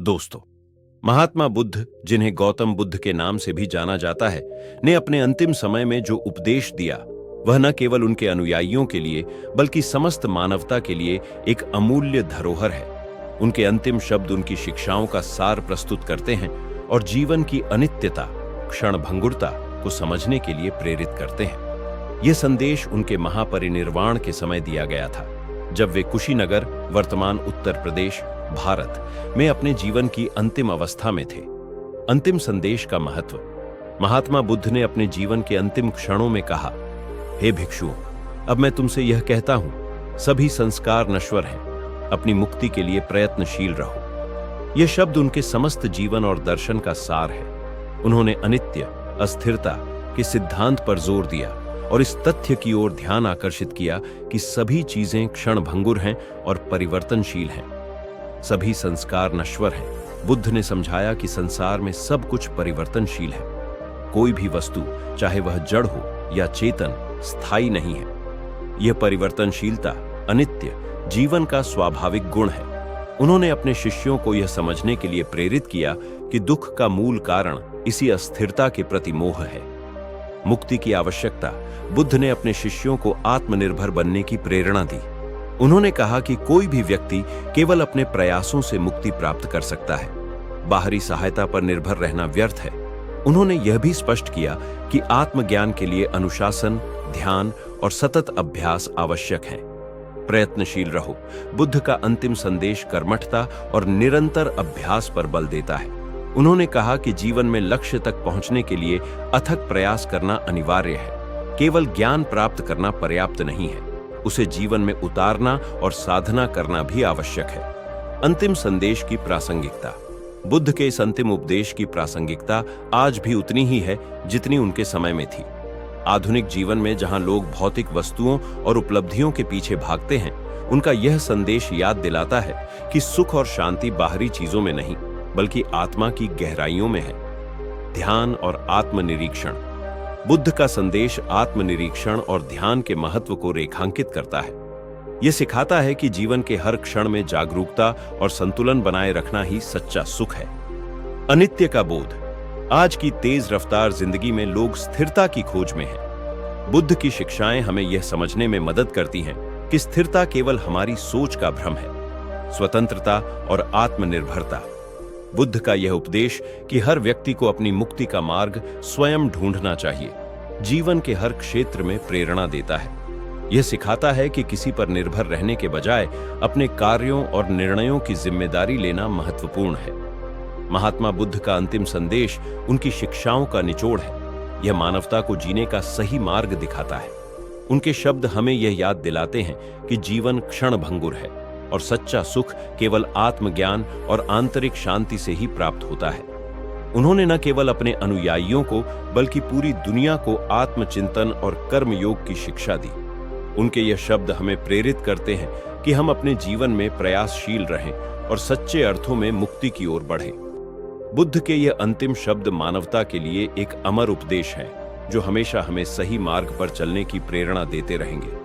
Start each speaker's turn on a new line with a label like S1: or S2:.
S1: दोस्तों, महात्मा बुद्ध, जिन्हें गौतम बुद्ध के नाम से भी जाना जाता है, ने अपने अंतिम समय में जो उपदेश दिया, वह न केवल उनके अनुयायियों के लिए बल्कि समस्त मानवता के लिए एक अमूल्य धरोहर है। उनके अंतिम शब्द उनकी शिक्षाओं का सार प्रस्तुत करते हैं और जीवन की अनित्यता, क्षणभंगुरता को समझने के लिए प्रेरित करते हैं। यह संदेश उनके महापरिनिर्वाण के समय दिया गया था, जब वे कुशीनगर, वर्तमान उत्तर प्रदेश, भारत में अपने जीवन की अंतिम अवस्था में थे। अंतिम संदेश का महत्व। महात्मा बुद्ध ने अपने जीवन के अंतिम क्षणों में कहा, हे भिक्षुओं, अब मैं तुमसे यह कहता हूं, सभी संस्कार नश्वर हैं, अपनी मुक्ति के लिए प्रयत्नशील रहो। यह शब्द उनके समस्त जीवन और दर्शन का सार है। उन्होंने अनित्य, अस्थिरता के सिद्धांत पर जोर दिया और इस तथ्य की ओर ध्यान आकर्षित किया कि सभी चीजें क्षणभंगुर हैं और परिवर्तनशील हैं। सभी संस्कार नश्वर हैं। बुद्ध ने समझाया कि संसार में सब कुछ परिवर्तनशील है। कोई भी वस्तु, चाहे वह जड़ हो या चेतन, स्थायी नहीं है। यह परिवर्तनशीलता, अनित्य, जीवन का स्वाभाविक गुण है। उन्होंने अपने शिष्यों को यह समझने के लिए प्रेरित किया कि दुख का मूल कारण इसी अस्थिरता के प्रति मोह है। मुक्ति की आवश्यकता। बुद्ध ने अपने शिष्यों को आत्मनिर्भर बनने की प्रेरणा दी। उन्होंने कहा कि कोई भी व्यक्ति केवल अपने प्रयासों से मुक्ति प्राप्त कर सकता है। बाहरी सहायता पर निर्भर रहना व्यर्थ है। उन्होंने यह भी स्पष्ट किया कि आत्मज्ञान के लिए अनुशासन, ध्यान और सतत अभ्यास आवश्यक है। प्रयत्नशील रहो। बुद्ध का अंतिम संदेश कर्मठता और निरंतर अभ्यास पर बल देता है। उन्होंने कहा कि जीवन में लक्ष्य तक पहुंचने के लिए अथक प्रयास करना अनिवार्य है। केवल ज्ञान प्राप्त करना पर्याप्त नहीं है, उसे जीवन में उतारना और साधना करना भी आवश्यक है। अंतिम संदेश की प्रासंगिकता। बुद्ध के इस अंतिम उपदेश की प्रासंगिकता आज भी उतनी ही है जितनी उनके समय में थी। आधुनिक जीवन में जहां लोग भौतिक वस्तुओं और उपलब्धियों के पीछे भागते हैं, उनका यह संदेश याद दिलाता है कि सुख और शांति बाहरी चीजों में नहीं, बल्कि आत्मा की गहराइयों में है। ध्यान और आत्मनिरीक्षण। बुद्ध का संदेश आत्मनिरीक्षण और ध्यान के महत्व को रेखांकित करता है। यह सिखाता है कि जीवन के हर क्षण में जागरूकता और संतुलन बनाए रखना ही सच्चा सुख है। अनित्य का बोध। आज की तेज रफ्तार जिंदगी में लोग स्थिरता की खोज में हैं। बुद्ध की शिक्षाएं हमें यह समझने में मदद करती हैं कि स्थिरता केवल हमारी सोच का भ्रम है। स्वतंत्रता और आत्मनिर्भरता। बुद्ध का यह उपदेश कि हर व्यक्ति को अपनी मुक्ति का मार्ग स्वयं ढूंढना चाहिए, जीवन के हर क्षेत्र में प्रेरणा देता है। यह सिखाता है कि किसी पर निर्भर रहने के बजाय अपने कार्यों और निर्णयों की जिम्मेदारी लेना महत्वपूर्ण है। महात्मा बुद्ध का अंतिम संदेश उनकी शिक्षाओं का निचोड़ है। यह मानवता को जीने का सही मार्ग दिखाता है। उनके शब्द हमें यह याद दिलाते हैं कि जीवन क्षणभंगुर है और सच्चा सुख केवल आत्मज्ञान और आंतरिक शांति से ही प्राप्त होता है। उन्होंने न केवल अपने अनुयायियों को बल्कि पूरी दुनिया को आत्मचिंतन और कर्मयोग की शिक्षा दी। उनके यह शब्द हमें प्रेरित करते हैं कि हम अपने जीवन में प्रयासशील रहें और सच्चे अर्थों में मुक्ति की ओर बढ़ें। बुद्ध के यह अंतिम शब्द मानवता के लिए एक अमर उपदेश है, जो हमेशा हमें सही मार्ग पर चलने की प्रेरणा देते रहेंगे।